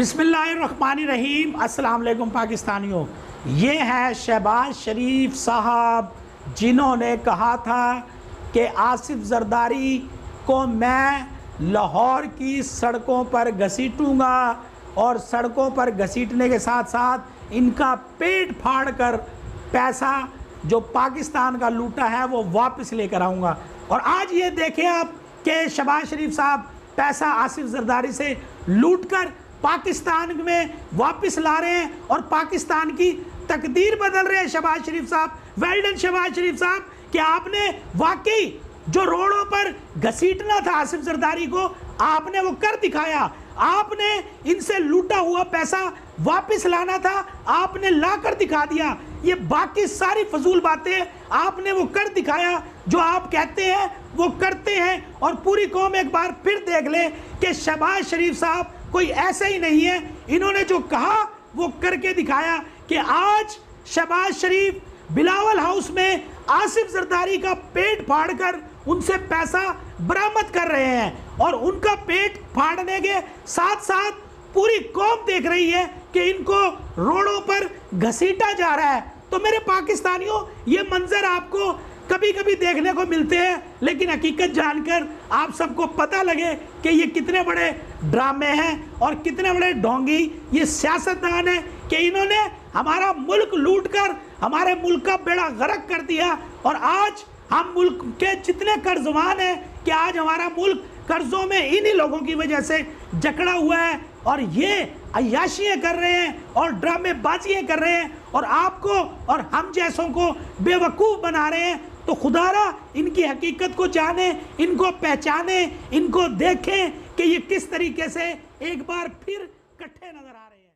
बिस्मिल्लाहिर्रहमानिर्रहीम। अस्सलाम वालेकुम पाकिस्तानियों। ये हैं शहबाज शरीफ साहब जिन्होंने कहा था कि आसिफ जरदारी को मैं लाहौर की सड़कों पर घसीटूंगा और सड़कों पर घसीटने के साथ साथ इनका पेट फाड़ कर पैसा जो पाकिस्तान का लूटा है वो वापस लेकर आऊँगा। और आज ये देखें आप कि शहबाज शरीफ साहब पैसा आसिफ जरदारी से लूट कर पाकिस्तान में वापस ला रहे हैं और पाकिस्तान की तकदीर बदल रहे हैं। शहबाज शरीफ साहब, वेल डन शहबाज शरीफ साहब, कि आपने वाकई जो रोडों पर घसीटना था आसिफ जरदारी को, आपने वो कर दिखाया। आपने इनसे लूटा हुआ पैसा वापस लाना था, आपने ला कर दिखा दिया। ये बाकी सारी फजूल बातें आपने वो कर दिखाया जो आप कहते हैं वो करते हैं। और पूरी कौम एक बार फिर देख ले कि शहबाज शरीफ साहब कोई ऐसा ही नहीं है। इन्होंने जो कहा वो करके दिखाया कि आज शहबाज शरीफ बिलावल हाउस में आसिफ जरदारी का पेट फाड़कर उनसे पैसा बरामद कर रहे हैं और उनका पेट फाड़ने के साथ साथ पूरी कौम देख रही है कि इनको रोडों पर घसीटा जा रहा है। तो मेरे पाकिस्तानियों, ये मंजर आपको कभी कभी देखने को मिलते हैं, लेकिन हकीकत जानकर आप सबको पता लगे कि ये कितने बड़े ड्रामे हैं और कितने बड़े ढोंगी ये सियासतदान हैं कि इन्होंने हमारा मुल्क लूटकर हमारे मुल्क का बेड़ा गर्क कर दिया। और आज हम मुल्क के जितने कर्जवान हैं कि आज हमारा मुल्क कर्जों में इन्हीं लोगों की वजह से जकड़ा हुआ है और ये अय्याशियाँ कर रहे हैं और ड्रामेबाजियाँ कर रहे हैं और आपको और हम जैसों को बेवकूफ़ बना रहे हैं। तो खुदारा इनकी हकीकत को जाने, इनको पहचाने, इनको देखें कि ये किस तरीके से एक बार फिर इकट्ठे नजर आ रहे हैं।